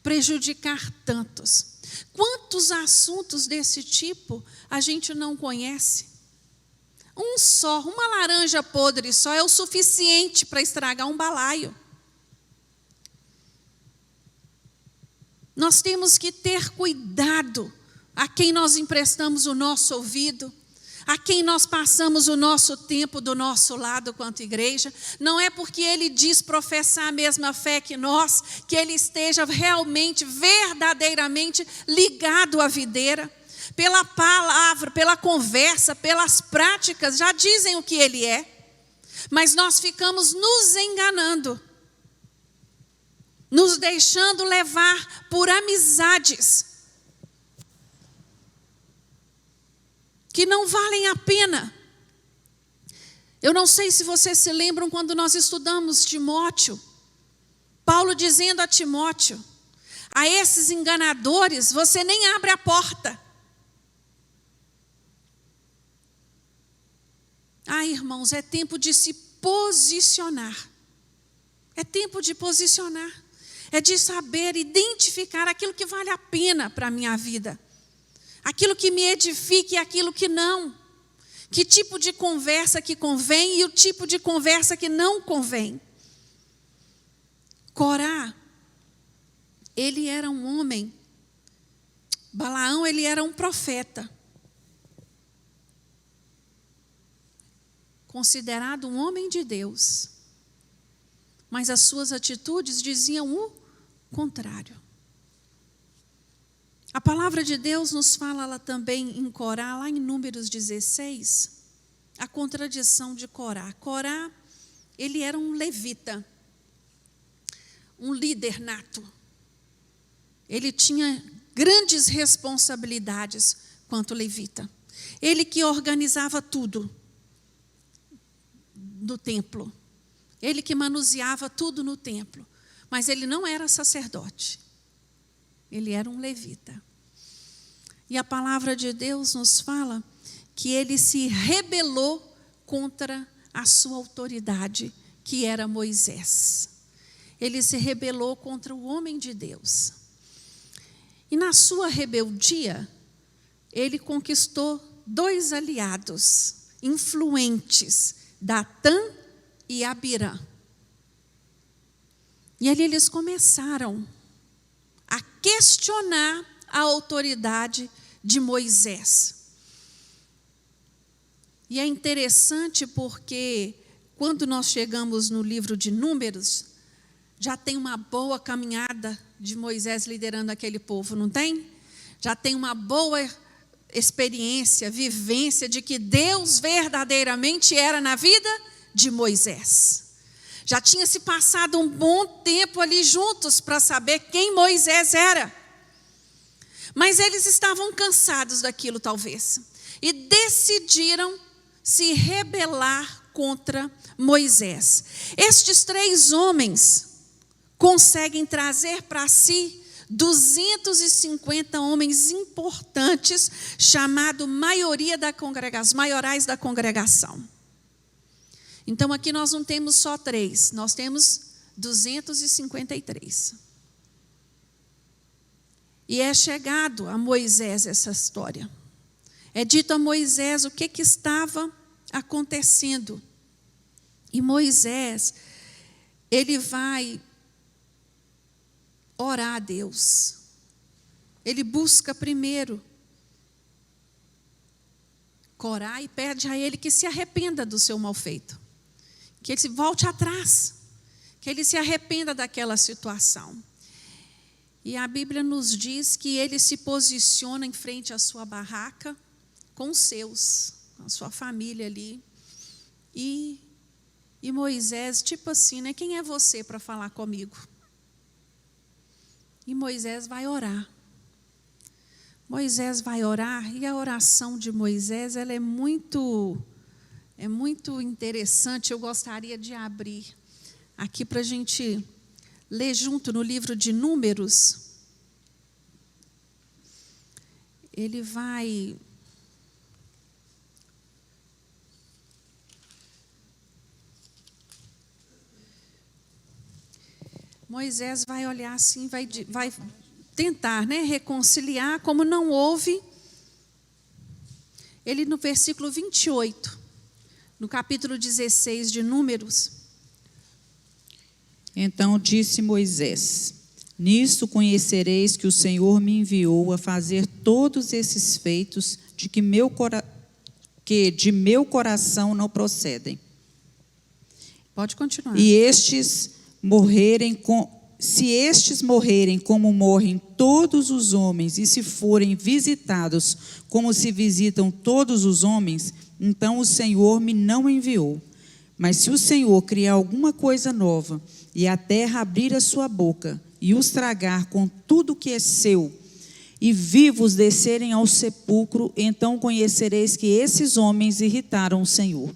prejudicar tantos. Quantos assuntos desse tipo a gente não conhece? Um só, uma laranja podre só é o suficiente para estragar um balaio. Nós temos que ter cuidado a quem nós emprestamos o nosso ouvido, a quem nós passamos o nosso tempo do nosso lado quanto igreja. Não é porque ele diz professar a mesma fé que nós, que ele esteja realmente, verdadeiramente ligado à videira. Pela palavra, pela conversa, pelas práticas, já dizem o que ele é. Mas nós ficamos nos enganando, nos deixando levar por amizades que não valem a pena. Eu não sei se vocês se lembram quando nós estudamos Timóteo, Paulo dizendo a Timóteo, a esses enganadores você nem abre a porta. Irmãos, é tempo de se posicionar. É tempo de posicionar. É de saber identificar aquilo que vale a pena para a minha vida. Aquilo que me edifique e aquilo que não. Que tipo de conversa que convém e o tipo de conversa que não convém. Corá, ele era um homem. Balaão, ele era um profeta. Considerado um homem de Deus. Mas as suas atitudes diziam o contrário. A palavra de Deus nos fala lá também em Corá, lá em Números 16, a contradição de Corá. Corá, ele era um levita, um líder nato. Ele tinha grandes responsabilidades quanto levita. Ele que organizava tudo do templo. Ele que manuseava tudo no templo. Mas ele não era sacerdote. Ele era um levita. E a palavra de Deus nos fala que ele se rebelou contra a sua autoridade, que era Moisés. Ele se rebelou contra o homem de Deus. E na sua rebeldia, ele conquistou 2 aliados influentes, Datã e Abirã. E ali eles começaram a questionar a autoridade de Moisés. E é interessante porque quando nós chegamos no livro de Números, já tem uma boa caminhada de Moisés liderando aquele povo, não tem? Já tem uma boa experiência, vivência de que Deus verdadeiramente era na vida de Moisés. Já tinha se passado um bom tempo ali juntos para saber quem Moisés era. Mas eles estavam cansados daquilo talvez. E decidiram se rebelar contra Moisés. Estes 3 homens conseguem trazer para si 250 homens importantes, chamado maioria da congregação, maiorais da congregação. Então aqui nós não temos só 3, nós temos 253. E é chegado a Moisés essa história. É dito a Moisés o que estava acontecendo. E Moisés, ele vai orar a Deus. Ele busca primeiro Corá e pede a ele que se arrependa do seu mal feito. Que ele se volte atrás. Que ele se arrependa daquela situação. E a Bíblia nos diz que ele se posiciona em frente à sua barraca com os seus, com a sua família ali. E Moisés, tipo assim, né? Quem é você para falar comigo? E Moisés vai orar. Moisés vai orar, e a oração de Moisés, ela é muito interessante. Eu gostaria de abrir aqui para a gente ler junto no livro de Números. Ele vai... Moisés vai olhar assim, vai tentar, né, reconciliar, como não houve. Ele no versículo 28, no capítulo 16 de Números. Então disse Moisés: nisto conhecereis que o Senhor me enviou a fazer todos esses feitos que de meu coração não procedem. Pode continuar. Se estes morrerem como morrem todos os homens, e se forem visitados como se visitam todos os homens, então o Senhor me não enviou. Mas se o Senhor criar alguma coisa nova, e a terra abrir a sua boca, e os tragar com tudo que é seu, e vivos descerem ao sepulcro, então conhecereis que esses homens irritaram o Senhor.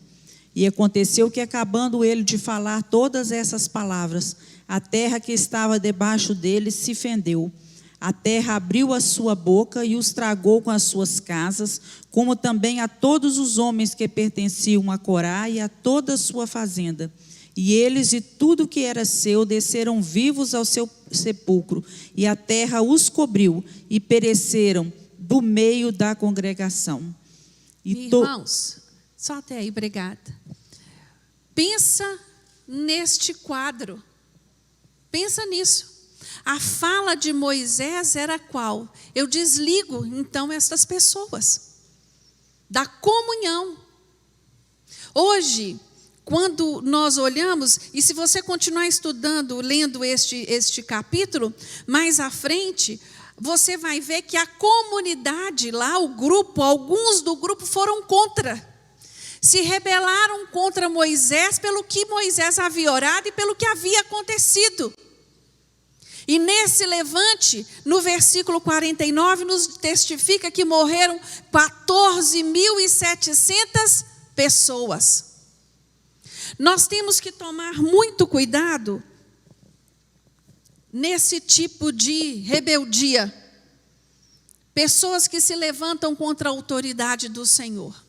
E aconteceu que, acabando ele de falar todas essas palavras, a terra que estava debaixo dele se fendeu. A terra abriu a sua boca e os tragou com as suas casas, como também a todos os homens que pertenciam a Corá e a toda a sua fazenda. E eles e tudo que era seu desceram vivos ao seu sepulcro, e a terra os cobriu, e pereceram do meio da congregação. Irmãos, só até aí, obrigada. Pensa neste quadro. Pensa nisso. A fala de Moisés era qual? Eu desligo, então, estas pessoas da comunhão. Hoje, quando nós olhamos, e se você continuar estudando, lendo este capítulo, mais à frente, você vai ver que a comunidade lá, o grupo, alguns do grupo foram contra. Se rebelaram contra Moisés pelo que Moisés havia orado e pelo que havia acontecido. E nesse levante, no versículo 49, nos testifica que morreram 14.700 pessoas. Nós temos que tomar muito cuidado nesse tipo de rebeldia. Pessoas que se levantam contra a autoridade do Senhor.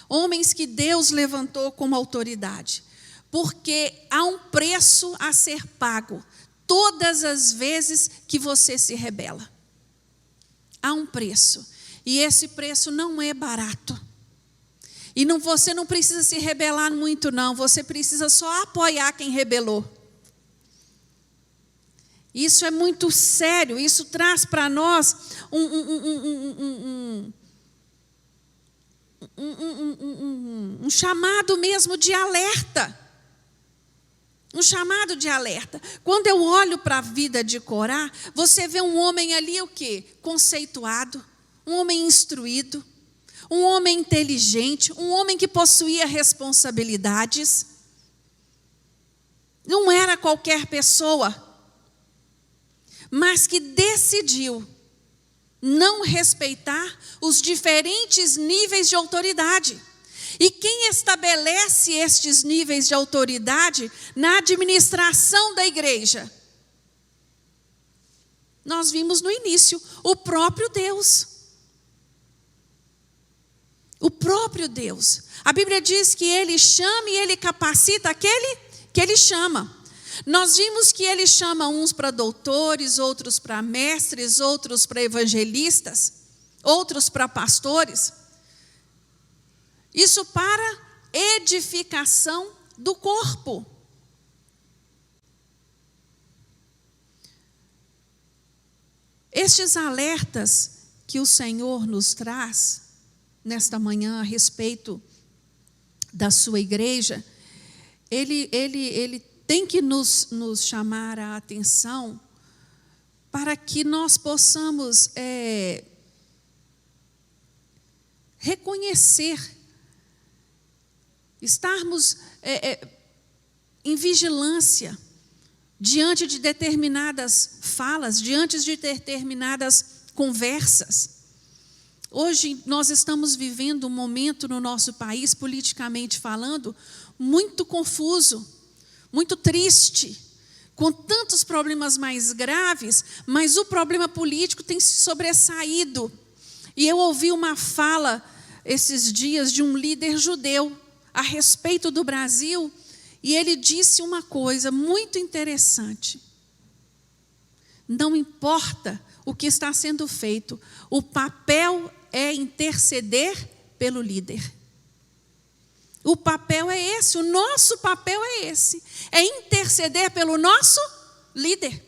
Homens que Deus levantou como autoridade. Porque há um preço a ser pago todas as vezes que você se rebela. Há um preço. E esse preço não é barato. E você não precisa se rebelar muito, não. Você precisa só apoiar quem rebelou. Isso é muito sério. Isso traz para nós um chamado mesmo de alerta. Um chamado de alerta. Quando eu olho para a vida de Corá, você vê um homem ali o quê? Conceituado, um homem instruído, um homem inteligente, um homem que possuía responsabilidades. Não era qualquer pessoa, mas que decidiu não respeitar os diferentes níveis de autoridade. E quem estabelece estes níveis de autoridade na administração da igreja? Nós vimos no início, o próprio Deus. O próprio Deus. A Bíblia diz que Ele chama e Ele capacita aquele que Ele chama. Nós vimos que Ele chama uns para doutores, outros para mestres, outros para evangelistas, outros para pastores. Isso para edificação do corpo. Estes alertas que o Senhor nos traz nesta manhã a respeito da sua igreja, ele tem que nos chamar a atenção para que nós possamos reconhecer, estarmos em vigilância diante de determinadas falas, diante de determinadas conversas. Hoje nós estamos vivendo um momento no nosso país, politicamente falando, muito confuso, muito triste, com tantos problemas mais graves, mas o problema político tem se sobressaído. E eu ouvi uma fala esses dias de um líder judeu a respeito do Brasil, e ele disse uma coisa muito interessante. Não importa o que está sendo feito, o papel é interceder pelo líder. O papel é esse, o nosso papel é esse, é interceder pelo nosso líder.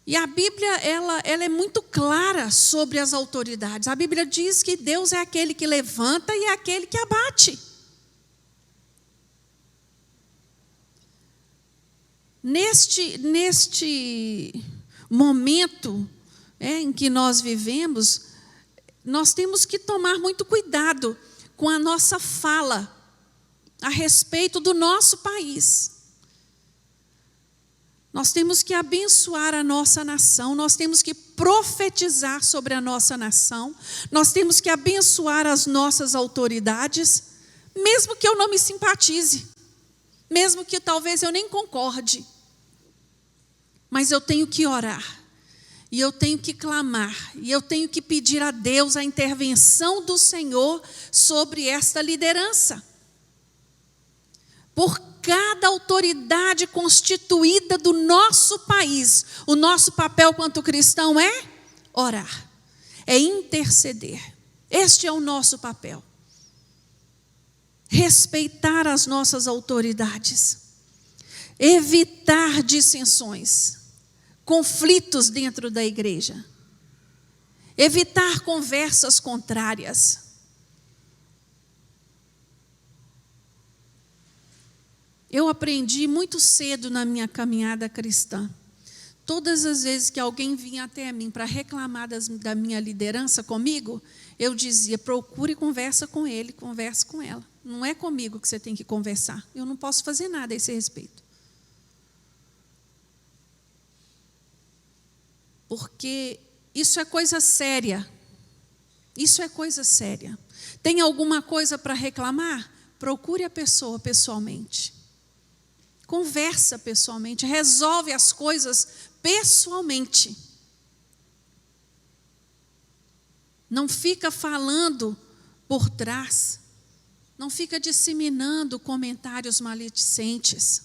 E a Bíblia, ela é muito clara sobre as autoridades. A Bíblia diz que Deus é aquele que levanta e é aquele que abate. Neste momento em que nós vivemos, nós temos que tomar muito cuidado com a nossa fala a respeito do nosso país. Nós temos que abençoar a nossa nação, nós temos que profetizar sobre a nossa nação, nós temos que abençoar as nossas autoridades, mesmo que eu não me simpatize, mesmo que talvez eu nem concorde. Mas eu tenho que orar, e eu tenho que clamar, e eu tenho que pedir a Deus a intervenção do Senhor sobre esta liderança. Por cada autoridade constituída do nosso país, o nosso papel quanto cristão é orar, é interceder. Este é o nosso papel. Respeitar as nossas autoridades, evitar dissensões, conflitos dentro da igreja, evitar conversas contrárias. Eu aprendi muito cedo na minha caminhada cristã. Todas as vezes que alguém vinha até mim para reclamar da minha liderança comigo, eu dizia: procure conversa com ele, converse com ela. Não é comigo que você tem que conversar. Eu não posso fazer nada a esse respeito. Porque isso é coisa séria. Isso é coisa séria. Tem alguma coisa para reclamar? Procure a pessoa pessoalmente. Conversa pessoalmente. Resolve as coisas pessoalmente. Não fica falando por trás. Não fica disseminando comentários maledicentes.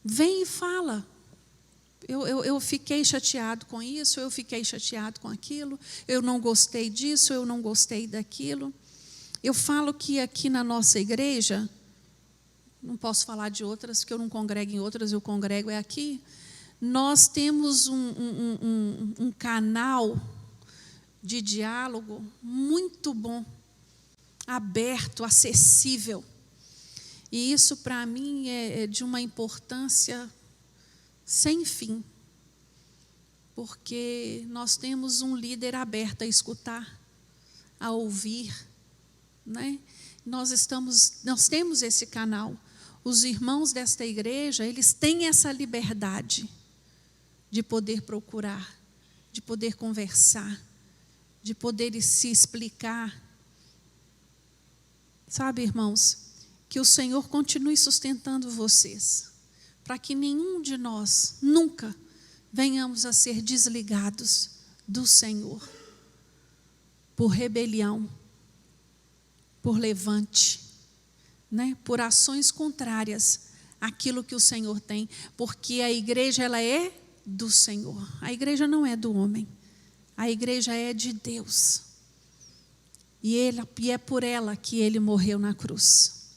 Vem e fala. Eu fiquei chateado com isso, eu fiquei chateado com aquilo, eu não gostei disso, eu não gostei daquilo. Eu falo que aqui na nossa igreja, não posso falar de outras, porque eu não congrego em outras, eu congrego aqui. Nós temos um canal de diálogo muito bom, aberto, acessível. E isso para mim é de uma importância sem fim, porque nós temos um líder aberto a escutar, a ouvir, né? Nós temos esse canal. Os irmãos desta igreja, eles têm essa liberdade de poder procurar, de poder conversar, de poder se explicar. Sabe, irmãos, que o Senhor continue sustentando vocês. para que nenhum de nós nunca venhamos a ser desligados do Senhor por rebelião, por levante, né? Por ações contrárias àquilo que o Senhor tem, porque a igreja ela é do Senhor. A igreja não é do homem. A igreja é de Deus. E é por ela que ele morreu na cruz.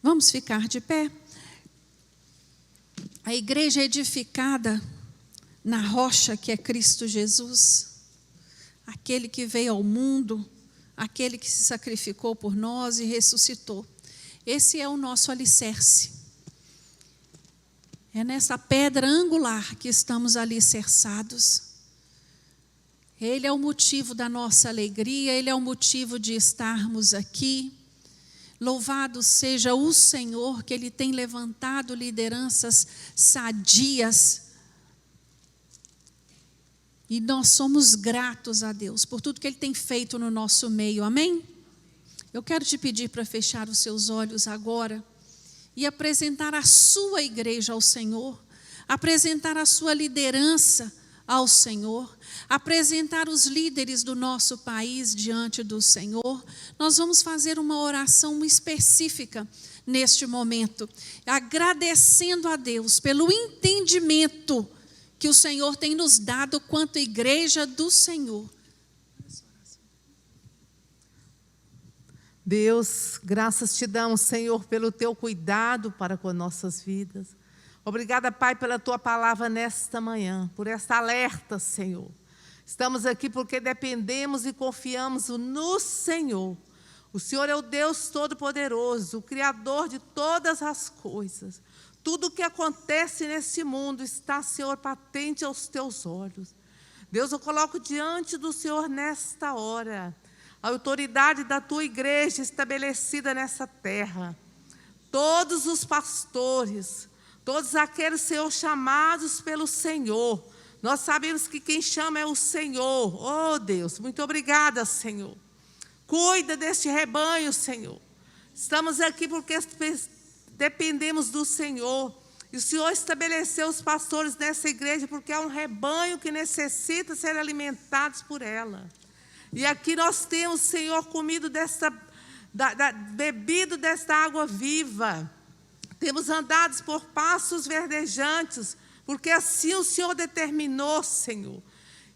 Vamos ficar de pé? A igreja é edificada na rocha que é Cristo Jesus, aquele que veio ao mundo, aquele que se sacrificou por nós e ressuscitou. Esse é o nosso alicerce. É nessa pedra angular que estamos alicerçados. Ele é o motivo da nossa alegria, ele é o motivo de estarmos aqui. Louvado seja o Senhor, que ele tem levantado lideranças sadias. E nós somos gratos a Deus por tudo que ele tem feito no nosso meio, amém? Eu quero te pedir para fechar os seus olhos agora e apresentar a sua igreja ao Senhor, apresentar a sua liderança ao Senhor, apresentar os líderes do nosso país diante do Senhor. Nós vamos fazer uma oração específica neste momento, agradecendo a Deus pelo entendimento que o Senhor tem nos dado quanto igreja do Senhor. Deus, graças te damos, Senhor, pelo teu cuidado para com nossas vidas. Obrigada, Pai, pela tua palavra nesta manhã, por esta alerta, Senhor. Estamos aqui porque dependemos e confiamos no Senhor. O Senhor é o Deus Todo-Poderoso, o Criador de todas as coisas. Tudo o que acontece nesse mundo está, Senhor, patente aos teus olhos. Deus, eu coloco diante do Senhor nesta hora a autoridade da tua igreja estabelecida nessa terra. Todos os pastores, todos aqueles, Senhor, chamados pelo Senhor. Nós sabemos que quem chama é o Senhor. Oh, Deus, muito obrigada, Senhor. Cuida deste rebanho, Senhor. Estamos aqui porque dependemos do Senhor. E o Senhor estabeleceu os pastores nessa igreja porque é um rebanho que necessita ser alimentados por ela. E aqui nós temos, Senhor, comido bebido desta água viva. Temos andado por passos verdejantes, porque assim o Senhor determinou, Senhor.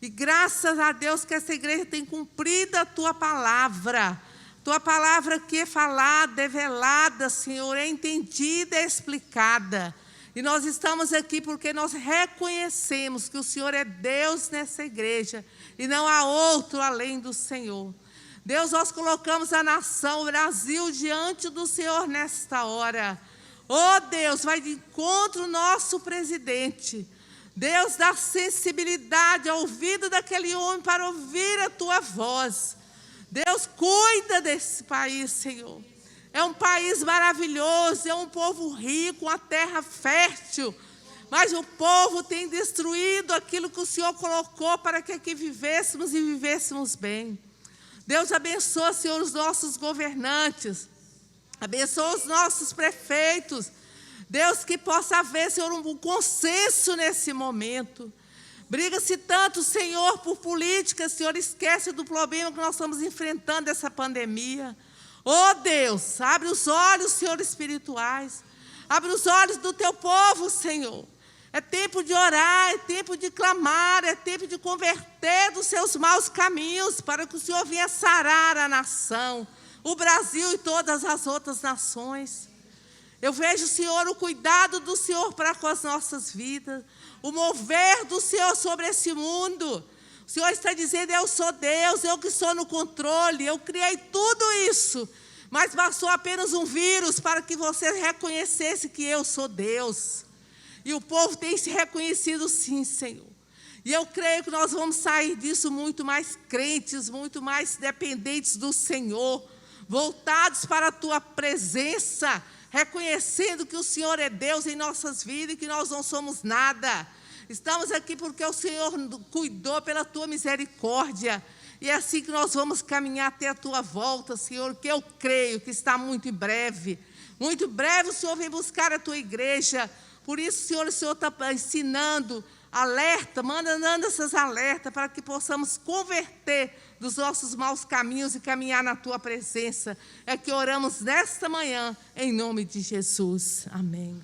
E graças a Deus que essa igreja tem cumprido a tua palavra. Tua palavra que é falada, é velada, Senhor, é entendida, é explicada. E nós estamos aqui porque nós reconhecemos que o Senhor é Deus nessa igreja e não há outro além do Senhor. Deus, nós colocamos a nação, o Brasil, diante do Senhor nesta hora. Oh, Deus, vai de encontro ao nosso presidente. Deus, dá sensibilidade ao ouvido daquele homem para ouvir a tua voz. Deus, cuida desse país, Senhor. É um país maravilhoso, é um povo rico, uma terra fértil. Mas o povo tem destruído aquilo que o Senhor colocou para que aqui vivêssemos e vivêssemos bem. Deus, abençoa, Senhor, os nossos governantes. Abençoa os nossos prefeitos. Deus, que possa haver, Senhor, um consenso nesse momento. Briga-se tanto, Senhor, por política, Senhor, esquece do problema que nós estamos enfrentando, essa pandemia. Oh, Deus, abre os olhos, Senhor, espirituais. Abre os olhos do teu povo, Senhor. É tempo de orar, é tempo de clamar, é tempo de converter dos seus maus caminhos para que o Senhor venha sarar a nação, o Brasil e todas as outras nações. Eu vejo, Senhor, o cuidado do Senhor para com as nossas vidas, o mover do Senhor sobre esse mundo. O Senhor está dizendo, eu sou Deus, eu que sou no controle, eu criei tudo isso, mas bastou apenas um vírus para que você reconhecesse que eu sou Deus. E o povo tem se reconhecido sim, Senhor. E eu creio que nós vamos sair disso muito mais crentes, muito mais dependentes do Senhor, voltados para a tua presença, reconhecendo que o Senhor é Deus em nossas vidas e que nós não somos nada. Estamos aqui porque o Senhor cuidou pela tua misericórdia. E é assim que nós vamos caminhar até a tua volta, Senhor, que eu creio que está muito em breve. Muito em breve o Senhor vem buscar a tua igreja Por isso, o Senhor está ensinando, alerta, mandando essas alertas para que possamos converter dos nossos maus caminhos e caminhar na Tua presença. É que oramos nesta manhã, em nome de Jesus. Amém.